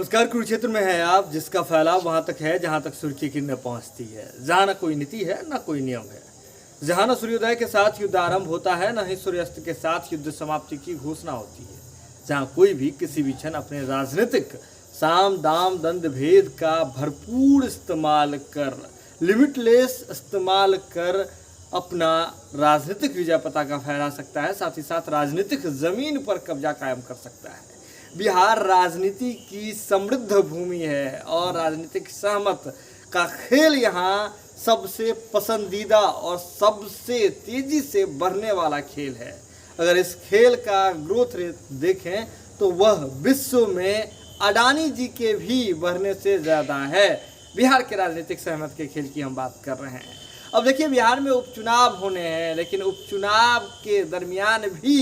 नमस्कार। कुरुक्षेत्र में है आप, जिसका फैलाव वहां तक है जहां तक सूर्य की किरणें पहुंचती है, जहां न कोई नीति है न कोई नियम है, जहां न सूर्योदय के साथ युद्ध आरंभ होता है न ही सूर्यास्त के साथ युद्ध समाप्ति की घोषणा होती है, जहां कोई भी किसी भी क्षण अपने राजनीतिक साम दाम दंड भेद का भरपूर इस्तेमाल कर, लिमिटलेस इस्तेमाल कर अपना राजनीतिक विजय पताका फहरा सकता है, साथ ही साथ राजनीतिक जमीन पर कब्जा कायम कर सकता है। बिहार राजनीति की समृद्ध भूमि है और राजनीतिक सहमत का खेल यहाँ सबसे पसंदीदा और सबसे तेजी से बढ़ने वाला खेल है। अगर इस खेल का ग्रोथ रेट देखें तो वह विश्व में अडानी जी के भी बढ़ने से ज़्यादा है। बिहार के राजनीतिक सहमत के खेल की हम बात कर रहे हैं। अब देखिए, बिहार में उपचुनाव होने हैं, लेकिन उपचुनाव के दरमियान भी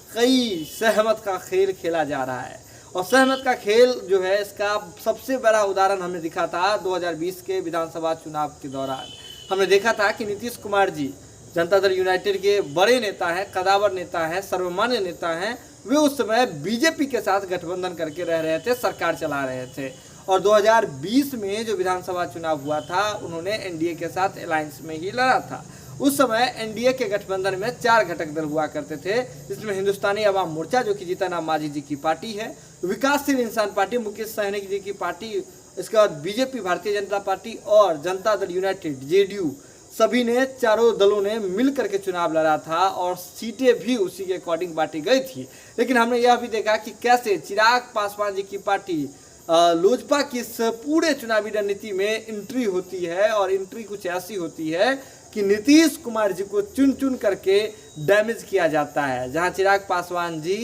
कई सहमत का खेल खेला जा रहा है। और सहमत का खेल जो है, इसका सबसे बड़ा उदाहरण हमें दिखा था 2020 के विधानसभा चुनाव के दौरान। हमने देखा था कि नीतीश कुमार जी जनता दल यूनाइटेड के बड़े नेता हैं, कदावर नेता हैं, सर्वमान्य नेता हैं। वे उस समय बीजेपी के साथ गठबंधन करके रह रहे थे, सरकार चला रहे थे। और 2020 में जो विधानसभा चुनाव हुआ था, उन्होंने एनडीए के साथ अलायंस में ही लड़ा था। उस समय एनडीए के गठबंधन में 4 घटक दल हुआ करते थे, जिसमें हिंदुस्तानी अवाम मोर्चा, जो कि जीतन राम मांझी जी की पार्टी है, विकासशील इंसान पार्टी मुकेश सहनी जी की पार्टी, इसके बाद बीजेपी भारतीय जनता पार्टी और जनता दल यूनाइटेड जेडीयू, सभी ने चारों दलों ने मिल करके चुनाव लड़ा था और सीटें भी उसी के अकॉर्डिंग बांटी गई थी। लेकिन हमने यह भी देखा कि कैसे चिराग पासवान जी की पार्टी लोजपा की इस पूरे चुनावी रणनीति में एंट्री होती है, और एंट्री कुछ ऐसी होती है कि नीतीश कुमार जी को चुन चुन करके डैमेज किया जाता है। जहां चिराग पासवान जी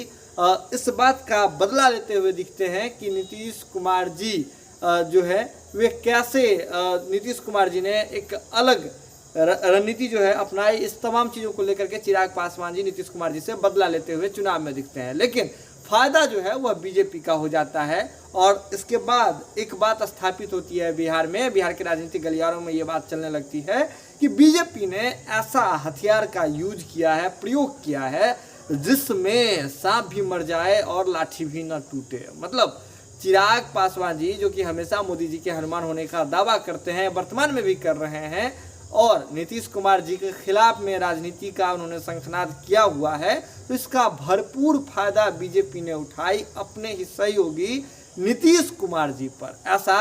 इस बात का बदला लेते हुए दिखते हैं कि नीतीश कुमार जी जो है वे कैसे, नीतीश कुमार जी ने एक अलग रणनीति जो है अपनाई। इस तमाम चीज़ों को लेकर के चिराग पासवान जी नीतीश कुमार जी से बदला लेते हुए चुनाव में दिखते हैं, लेकिन फायदा जो है वह बीजेपी का हो जाता है। और इसके बाद एक बात स्थापित होती है बिहार में, बिहार के राजनीतिक गलियारों में ये बात चलने लगती है कि बीजेपी ने ऐसा हथियार का यूज किया है, प्रयोग किया है, जिसमें सांप भी मर जाए और लाठी भी न टूटे। मतलब चिराग पासवान जी, जो कि हमेशा मोदी जी के हनुमान होने का दावा करते हैं, वर्तमान में भी कर रहे हैं, और नीतीश कुमार जी के खिलाफ में राजनीति का उन्होंने शंखनाद किया हुआ है, तो इसका भरपूर फायदा बीजेपी ने उठाई अपने ही सहयोगी नीतीश कुमार जी पर। ऐसा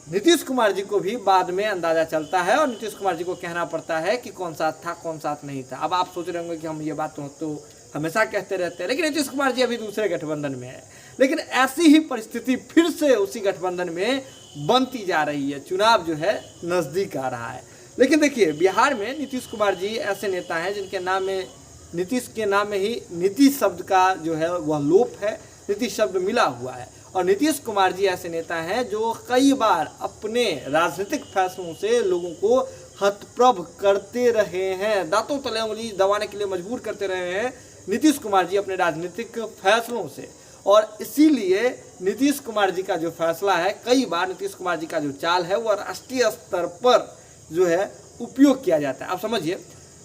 नीतीश कुमार जी को भी बाद में अंदाजा चलता है और नीतीश कुमार जी को कहना पड़ता है कि कौन साथ था कौन साथ नहीं था। अब आप सोच रहे होंगे कि हम ये बात तो हमेशा कहते रहते हैं, लेकिन नीतीश कुमार जी अभी दूसरे गठबंधन में है। लेकिन ऐसी ही परिस्थिति फिर से उसी गठबंधन में बनती जा रही है, चुनाव जो है नज़दीक आ रहा है। लेकिन देखिए, बिहार में नीतीश कुमार जी ऐसे नेता हैं जिनके नाम में, नीतीश के नाम में ही नीतीश शब्द का जो है वह लोप है, नीतीश शब्द मिला हुआ है। और नीतीश कुमार जी ऐसे नेता हैं जो कई बार अपने राजनीतिक फैसलों से लोगों को हतप्रभ करते रहे हैं, दांतों तले उंगली दबाने के लिए मजबूर करते रहे हैं नीतीश कुमार जी अपने राजनीतिक फैसलों से। और इसीलिए नीतीश कुमार जी का जो फैसला है, कई बार नीतीश कुमार जी का जो चाल है वह राष्ट्रीय स्तर पर जो है उपयोग किया जाता है। आप समझिए,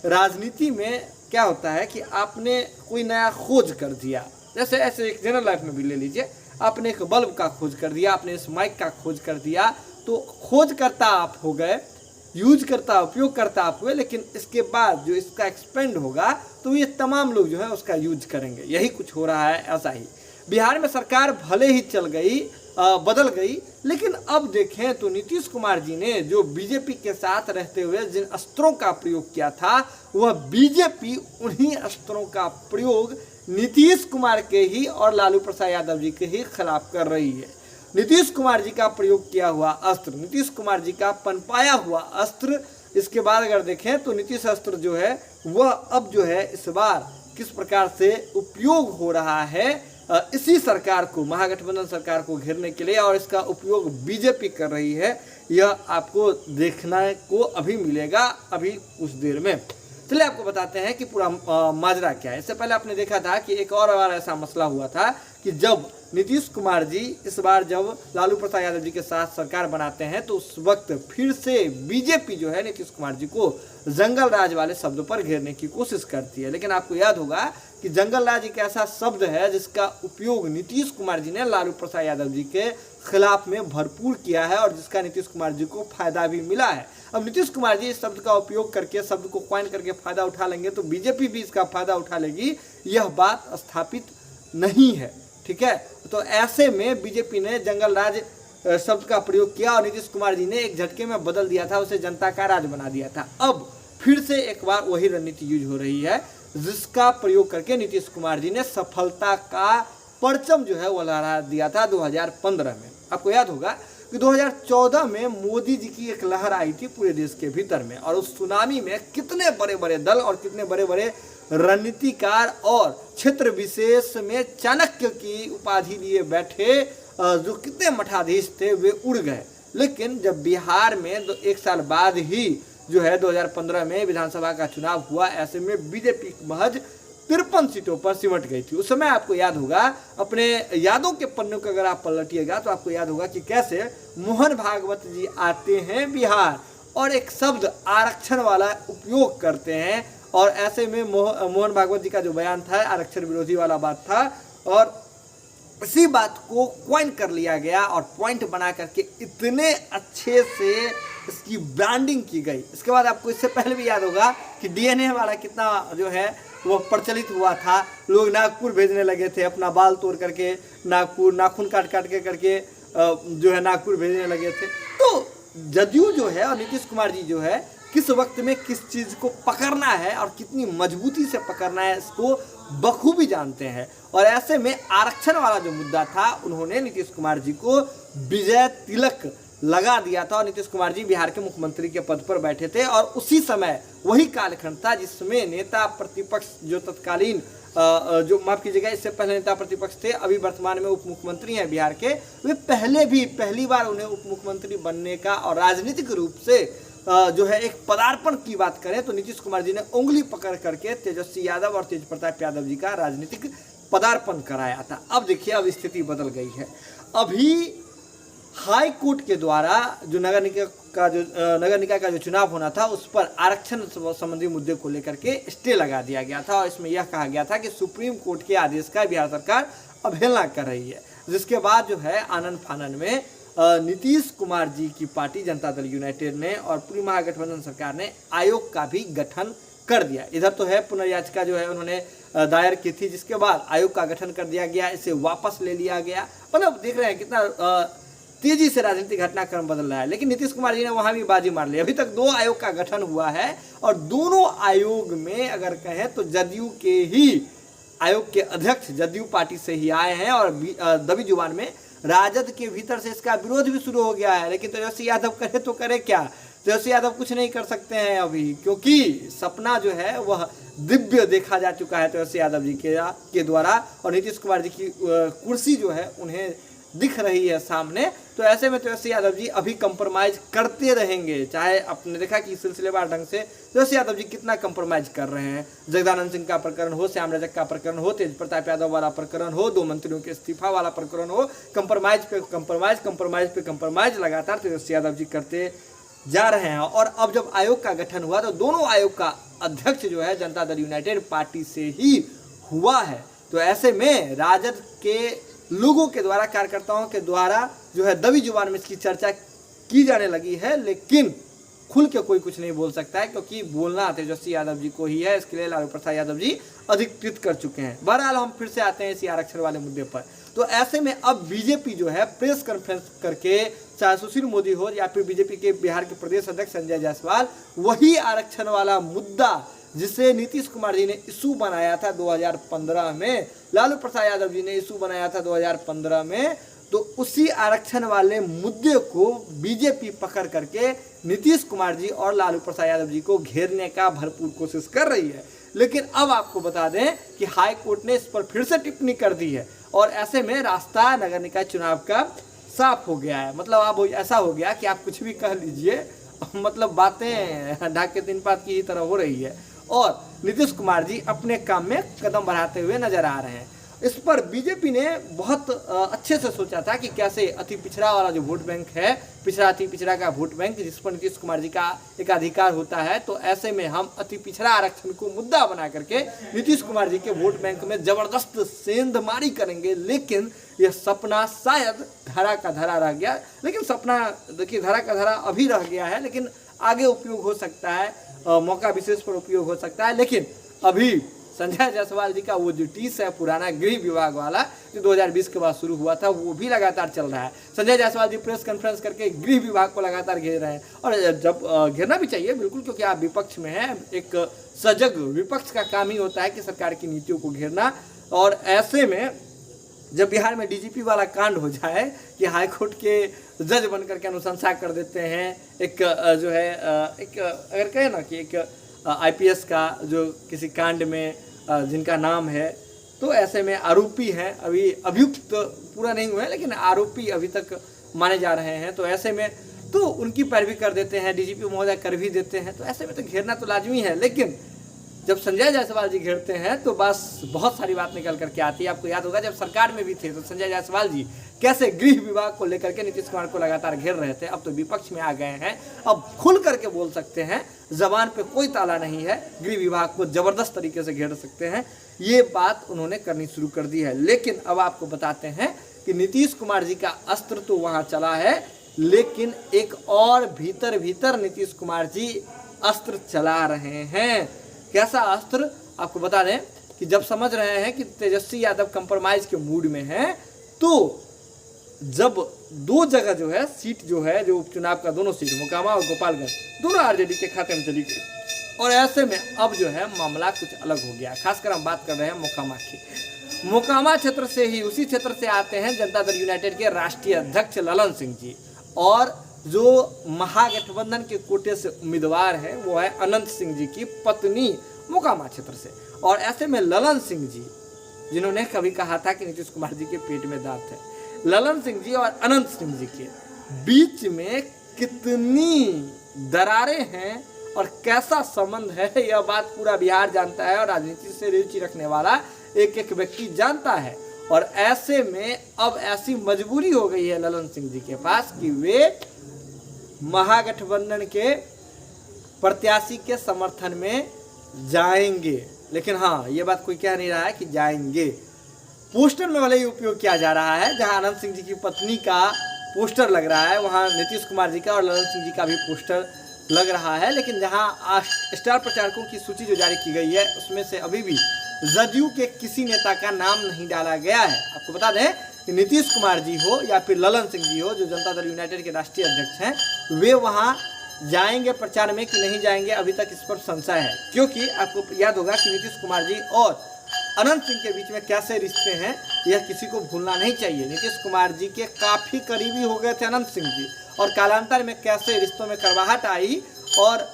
राजनीति में क्या होता है कि आपने कोई नया खोज कर दिया, जैसे ऐसे एक जनरल लाइफ में भी ले लीजिए, आपने एक बल्ब का खोज कर दिया, आपने इस माइक का खोज कर दिया, तो खोज करता आप हो गए, यूज करता उपयोग करता आप हुए, लेकिन इसके बाद जो इसका एक्सपेंड होगा तो ये तमाम लोग जो है उसका यूज करेंगे। यही कुछ हो रहा है। ऐसा ही बिहार में सरकार भले ही चल गई, बदल गई, लेकिन अब देखें तो नीतीश कुमार जी ने जो बीजेपी के साथ रहते हुए जिन अस्त्रों का प्रयोग किया था, वह बीजेपी उन्हीं अस्त्रों का प्रयोग नीतीश कुमार के ही और लालू प्रसाद यादव जी के ही खिलाफ कर रही है। नीतीश कुमार जी का प्रयोग किया हुआ अस्त्र, नीतीश कुमार जी का पनपाया हुआ अस्त्र, इसके बाद अगर देखें तो नीतीश अस्त्र जो है वह अब जो है इस बार किस प्रकार से उपयोग हो रहा है इसी सरकार को, महागठबंधन सरकार को घेरने के लिए, और इसका उपयोग बीजेपी कर रही है, यह आपको देखने को अभी मिलेगा अभी कुछ देर में। चलिए आपको बताते हैं कि पूरा माजरा क्या है। इससे पहले आपने देखा था कि एक और बार ऐसा मसला हुआ था कि जब नीतीश कुमार जी इस बार जब लालू प्रसाद यादव जी के साथ सरकार बनाते हैं, तो उस वक्त फिर से बीजेपी जो है नीतीश कुमार जी को जंगल राज वाले शब्दों पर घेरने की कोशिश करती है। लेकिन आपको याद होगा कि जंगल राज एक ऐसा शब्द है जिसका उपयोग नीतीश कुमार जी ने लालू प्रसाद यादव जी के खिलाफ में भरपूर किया है और जिसका नीतीश कुमार जी को फायदा भी मिला है। अब नीतीश कुमार जी इस शब्द का उपयोग करके, शब्द को कॉइन करके फायदा उठा लेंगे तो बीजेपी भी इसका फायदा उठा लेगी, यह बात स्थापित नहीं है। ठीक है, तो ऐसे में बीजेपी ने जंगल राज शब्द का प्रयोग किया और नीतीश कुमार जी ने एक झटके में बदल दिया था, उसे जनता का राज बना दिया था। अब फिर से एक बार वही रणनीति यूज हो रही है जिसका प्रयोग करके नीतीश कुमार जी ने सफलता का परचम जो है वो लहरा दिया था 2015 में। आपको याद होगा कि 2014 में मोदी जी की एक लहर आई थी पूरे देश के भीतर में, और उस सुनामी में कितने बड़े बड़े दल और कितने बड़े बड़े रणनीतिकार और क्षेत्र विशेष में चाणक्य की उपाधि लिए बैठे जो कितने मठाधीश थे वे उड़ गए। लेकिन जब बिहार में एक साल बाद ही जो है 2015 में विधानसभा का चुनाव हुआ, ऐसे में बीजेपी महज 53 सीटों पर सिमट गई थी। उस समय आपको याद होगा, अपने यादों के पन्नों को अगर आप पलटिएगा तो आपको याद होगा कि कैसे मोहन भागवत जी आते हैं बिहार और एक शब्द आरक्षण वाला उपयोग करते हैं, और ऐसे में मोहन भागवत जी का जो बयान था आरक्षण विरोधी वाला बात था, और इसी बात को कॉइन कर लिया गया और पॉइंट बना करके इतने अच्छे से इसकी ब्रांडिंग की गई। इसके बाद आपको इससे पहले भी याद होगा कि डीएनए वाला कितना जो है वो प्रचलित हुआ था। लोग नागपुर भेजने लगे थे, अपना बाल तोड़ करके नागपुर, नाखून काट काट के करके जो है नागपुर भेजने लगे थे। तो जदयू जो है और नीतीश कुमार जी जो है किस वक्त में किस चीज़ को पकड़ना है और कितनी मजबूती से पकड़ना है इसको बखूबी जानते हैं। और ऐसे में आरक्षण वाला जो मुद्दा था उन्होंने नीतीश कुमार जी को विजय तिलक लगा दिया था और नीतीश कुमार जी बिहार के मुख्यमंत्री के पद पर बैठे थे। और उसी समय वही कालखंड था जिसमें नेता प्रतिपक्ष जो तत्कालीन जो माफ कीजिएगा इससे पहले नेता प्रतिपक्ष थे, अभी वर्तमान में उप मुख्यमंत्री हैं बिहार के, वे पहली बार उन्हें उप मुख्यमंत्री बनने का और राजनीतिक रूप से जो है एक पदार्पण की बात करें तो नीतीश कुमार जी ने उंगली पकड़ करके तेजस्वी यादव और तेज प्रताप यादव जी का राजनीतिक पदार्पण कराया था। अब देखिए, अब स्थिति बदल गई है। अभी हाई कोर्ट के द्वारा जो नगर निकाय का जो चुनाव होना था उस पर आरक्षण संबंधी मुद्दे को लेकर के स्टे लगा दिया गया था, और इसमें यह कहा गया था कि सुप्रीम कोर्ट के आदेश का बिहार सरकार अवहेलना कर रही है। जिसके बाद जो है आनन फानन में नीतीश कुमार जी की पार्टी जनता दल यूनाइटेड ने और पूरी महागठबंधन सरकार ने आयोग का भी गठन कर दिया। इधर तो है पुनर्याचिका जो है उन्होंने दायर की थी, जिसके बाद आयोग का गठन कर दिया गया, इसे वापस ले लिया गया। मतलब देख रहे हैं कितना तेजी से राजनीतिक घटनाक्रम बदल रहा है। लेकिन नीतीश कुमार जी ने वहां भी बाजी मार ली। अभी तक 2 आयोग का गठन हुआ है और दोनों आयोग में अगर कहें तो जदयू के ही आयोग के अध्यक्ष जदयू पार्टी से ही आए हैं, और दबी जुबान में राजद के भीतर से इसका विरोध भी शुरू हो गया है। लेकिन तेजस्वी यादव करे तो करे क्या, तेजस्वी यादव कुछ नहीं कर सकते हैं अभी, क्योंकि सपना जो है वह दिव्य देखा जा चुका है तेजस्वी यादव जी के द्वारा, और नीतीश कुमार जी की कुर्सी जो है उन्हें दिख रही है सामने। तो ऐसे में तेजस्वी यादव जी अभी कंप्रोमाइज करते रहेंगे, चाहे आपने देखा कि सिलसिलेवार ढंग से तेजस्वी यादव जी कितना कंप्रोमाइज कर रहे हैं। जगदानंद सिंह का प्रकरण हो, श्याम रजक का प्रकरण हो, तेज प्रताप यादव वाला प्रकरण हो, 2 मंत्रियों के इस्तीफा वाला प्रकरण हो, कंप्रोमाइज पे कंप्रोमाइज लगातार तेजस्वी यादव जी करते जा रहे हैं। और अब जब आयोग का गठन हुआ तो दोनों आयोग का अध्यक्ष जो है जनता दल यूनाइटेड पार्टी से ही हुआ है। तो ऐसे में राजद के लोगों के द्वारा, कार्यकर्ताओं के द्वारा जो है दबी जुबान में इसकी चर्चा की जाने लगी है, लेकिन खुल के कोई कुछ नहीं बोल सकता है, क्योंकि बोलना तेजस्वी यादव जी को ही है। इसके लिए लालू प्रसाद यादव जी अधिकृत कर चुके हैं। बहरहाल हम फिर से आते हैं इसी आरक्षण वाले मुद्दे पर। तो ऐसे में अब बीजेपी जो है प्रेस कॉन्फ्रेंस करके, चाहे सुशील मोदी हो या फिर बीजेपी के बिहार के प्रदेश अध्यक्ष संजय जायसवाल, वही आरक्षण वाला मुद्दा जिसे नीतीश कुमार जी ने इशू बनाया था 2015 में, लालू प्रसाद यादव जी ने इशू बनाया था 2015 में, तो उसी आरक्षण वाले मुद्दे को बीजेपी पकड़ करके नीतीश कुमार जी और लालू प्रसाद यादव जी को घेरने का भरपूर कोशिश कर रही है। लेकिन अब आपको बता दें कि हाई कोर्ट ने इस पर फिर से टिप्पणी कर दी है, और ऐसे में रास्ता नगर निकाय चुनाव का साफ हो गया है। मतलब अब ऐसा हो गया कि आप कुछ भी कह लीजिए, मतलब बातें ढाक के 3 पात की ही तरह हो रही है, और नीतीश कुमार जी अपने काम में कदम बढ़ाते हुए नजर आ रहे हैं। इस पर बीजेपी ने बहुत अच्छे से सोचा था कि कैसे अति पिछड़ा वाला जो वोट बैंक है, पिछड़ा अति पिछड़ा का वोट बैंक जिस पर नीतीश कुमार जी का एक अधिकार होता है, तो ऐसे में हम अति पिछड़ा आरक्षण को मुद्दा बना करके नीतीश कुमार जी के वोट बैंक में जबरदस्त सेंधमारी करेंगे। लेकिन यह सपना शायद धरा का धरा रह गया। लेकिन सपना देखिए धरा का धरा अभी रह गया है, लेकिन आगे उपयोग हो सकता है, मौका विशेष पर उपयोग हो सकता है। लेकिन अभी संजय जायसवाल जी का वो जो टीस है पुराना गृह विभाग वाला जो 2020 के बाद शुरू हुआ था, वो भी लगातार चल रहा है। संजय जायसवाल जी प्रेस कॉन्फ्रेंस करके गृह विभाग को लगातार घेर रहे हैं, और जब घेरना भी चाहिए बिल्कुल, क्योंकि आप विपक्ष में हैं। एक सजग विपक्ष का काम ही होता है कि सरकार की नीतियों को घेरना। और ऐसे में जब बिहार में डीजीपी वाला कांड हो जाए कि हाईकोर्ट के जज बनकर के अनुशंसा कर देते हैं, एक जो है एक अगर कहें ना कि एक आईपीएस का जो किसी कांड में जिनका नाम है, तो ऐसे में आरोपी हैं, अभी अभियुक्त पूरा नहीं हुए हैं लेकिन आरोपी अभी तक माने जा रहे हैं, तो ऐसे में तो उनकी पैरवी कर देते हैं, डीजीपी महोदय कर भी देते हैं, तो ऐसे में तो घेरना तो लाजमी है। लेकिन जब संजय जायसवाल जी घेरते हैं तो बस बहुत सारी बात निकल करके आती है। आपको याद होगा जब सरकार में भी थे तो संजय जायसवाल जी कैसे गृह विभाग को लेकर के नीतीश कुमार को लगातार घेर रहे थे। अब तो विपक्ष में आ गए हैं, अब खुल करके बोल सकते हैं, जबान पे कोई ताला नहीं है, गृह विभाग को जबरदस्त तरीके से घेर सकते हैं। ये बात उन्होंने करनी शुरू कर दी है। लेकिन अब आपको बताते हैं कि नीतीश कुमार जी का अस्त्र तो वहाँ चला है, लेकिन एक और भीतर भीतर नीतीश कुमार जी अस्त्र चला रहे हैं। कैसा अस्त्र आपको बता दें कि जब समझ रहे हैं कि तेजस्वी यादव कंप्रोमाइज के मूड में हैं, तो जब दो जगह जो है सीट जो है जो उपचुनाव का दोनों सीट मोकामा और गोपालगंज दोनों आरजेडी के खाते में चली गई, और ऐसे में अब जो है मामला कुछ अलग हो गया। खासकर हम बात कर रहे हैं मोकामा की। मोकामा क्षेत्र से ही, उसी क्षेत्र से आते हैं जनता दल यूनाइटेड के राष्ट्रीय अध्यक्ष ललन सिंह जी, और जो महागठबंधन के कोटे से उम्मीदवार है वो है अनंत सिंह जी की पत्नी मोकामा क्षेत्र से। और ऐसे में ललन सिंह जी, जिन्होंने कभी कहा था कि नीतीश कुमार जी के पेट में दांत है, ललन सिंह जी और अनंत सिंह जी के बीच में कितनी दरारें हैं और कैसा संबंध है, यह बात पूरा बिहार जानता है और राजनीति से रुचि रखने वाला एक एक व्यक्ति जानता है। और ऐसे में अब ऐसी मजबूरी हो गई है ललन सिंह जी के पास कि वे महागठबंधन के प्रत्याशी के समर्थन में जाएंगे। लेकिन हाँ, ये बात कोई कह नहीं रहा है कि जाएंगे। पोस्टर में भले ही उपयोग किया जा रहा है, जहां अनंत सिंह जी की पत्नी का पोस्टर लग रहा है वहां नीतीश कुमार जी का और ललन सिंह जी का भी पोस्टर लग रहा है, लेकिन जहां स्टार प्रचारकों की सूची जो जारी की गई है उसमें से अभी भी जदयू के किसी नेता का नाम नहीं डाला गया है। आपको बता दें कि नीतीश कुमार जी हो या फिर ललन सिंह जी हो, जो जनता दल यूनाइटेड के राष्ट्रीय अध्यक्ष हैं, वे वहां जाएंगे प्रचार में कि नहीं जाएंगे, अभी तक इस पर संशय है। क्योंकि आपको याद होगा कि नीतीश कुमार जी और अनंत सिंह के बीच में कैसे रिश्ते हैं, यह किसी को भूलना नहीं चाहिए। नीतीश कुमार जी के काफ़ी करीबी हो गए थे अनंत सिंह जी, और कालांतर में कैसे रिश्तों में करवाहट आई और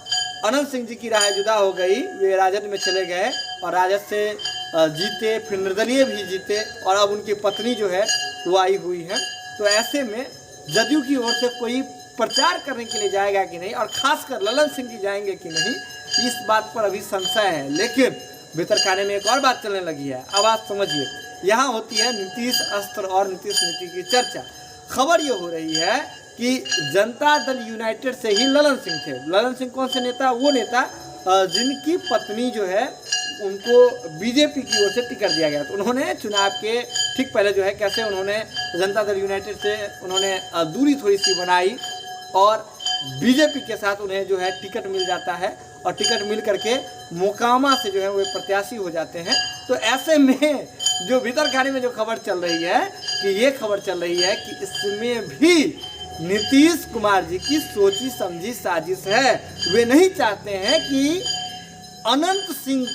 अनंत सिंह जी की राह जुदा हो गई। वे राजद में चले गए और राजद से जीते, फिर निर्दलीय भी जीते, और अब उनकी पत्नी जो है वो आई हुई है। तो ऐसे में जदयू की ओर से कोई प्रचार करने के लिए जाएगा कि नहीं, और खासकर ललन सिंह जी जाएंगे कि नहीं, इस बात पर अभी संशय है। लेकिन भीतर खाने में एक और बात चलने लगी है। अब आप समझिए, यहाँ होती है नीतीश अस्त्र और नीतीश नीति की चर्चा। खबर ये हो रही है कि जनता दल यूनाइटेड से ही ललन सिंह थे। ललन सिंह कौन से नेता? वो नेता जिनकी पत्नी जो है उनको बीजेपी की ओर से टिकट दिया गया। तो उन्होंने चुनाव के ठीक पहले जो है कैसे उन्होंने जनता दल यूनाइटेड से उन्होंने दूरी थोड़ी सी बनाई और बीजेपी के साथ उन्हें जो है टिकट मिल जाता है, और टिकट मिल करके मोकामा से जो है वे प्रत्याशी हो जाते हैं। तो ऐसे में जो भीतर खाने में जो खबर चल रही है कि ये खबर चल रही है कि इसमें भी नीतीश कुमार जी की सोची समझी साजिश है। वे नहीं चाहते हैं कि अनंत सिंह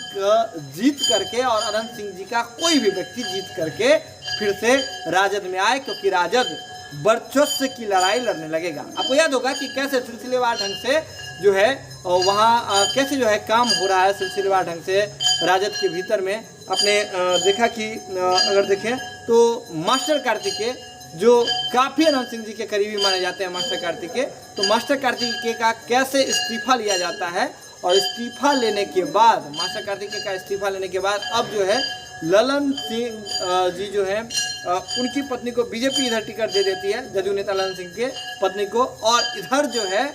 जीत करके और अनंत सिंह जी का कोई भी व्यक्ति जीत करके फिर से राजद में आए, क्योंकि राजद वर्चस्व की लड़ाई लड़ने लगेगा। आपको याद होगा कि कैसे सिलसिलेवार ढंग से जो है वहाँ कैसे जो है काम हो रहा है सिलसिलेवार ढंग से राजद के भीतर में। आपने देखा कि अगर देखें तो मास्टर कार्तिकेय जो काफ़ी अनंत सिंह जी के करीबी माने जाते हैं, मास्टर कार्तिकेय, तो मास्टर कार्तिकेय का कैसे इस्तीफा लिया जाता है, और इस्तीफा लेने के बाद मास्टर कार्तिकेय का इस्तीफा लेने के बाद अब जो है ललन सिंह जी जो है उनकी पत्नी को बीजेपी इधर टिकट दे देती है, जदयू नेता ललन सिंह के पत्नी को, और इधर जो है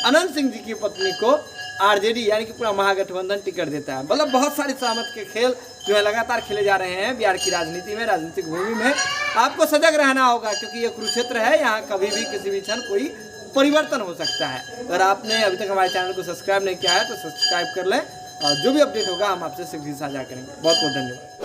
अनंत सिंह जी की पत्नी को आरजेडी यानी कि पूरा महागठबंधन टिकट देता है। मतलब बहुत सारे सहमत के खेल जो है लगातार खेले जा रहे हैं बिहार की राजनीति में, राजनीतिक भूमि में। आपको सजग रहना होगा क्योंकि ये कुरुक्षेत्र है, यहाँ कभी भी किसी भी क्षण कोई परिवर्तन हो सकता है। अगर आपने अभी तक हमारे चैनल को सब्सक्राइब नहीं किया है तो सब्सक्राइब कर लें, और जो भी अपडेट होगा हम आपसे शीघ्र साझा करेंगे। बहुत बहुत धन्यवाद।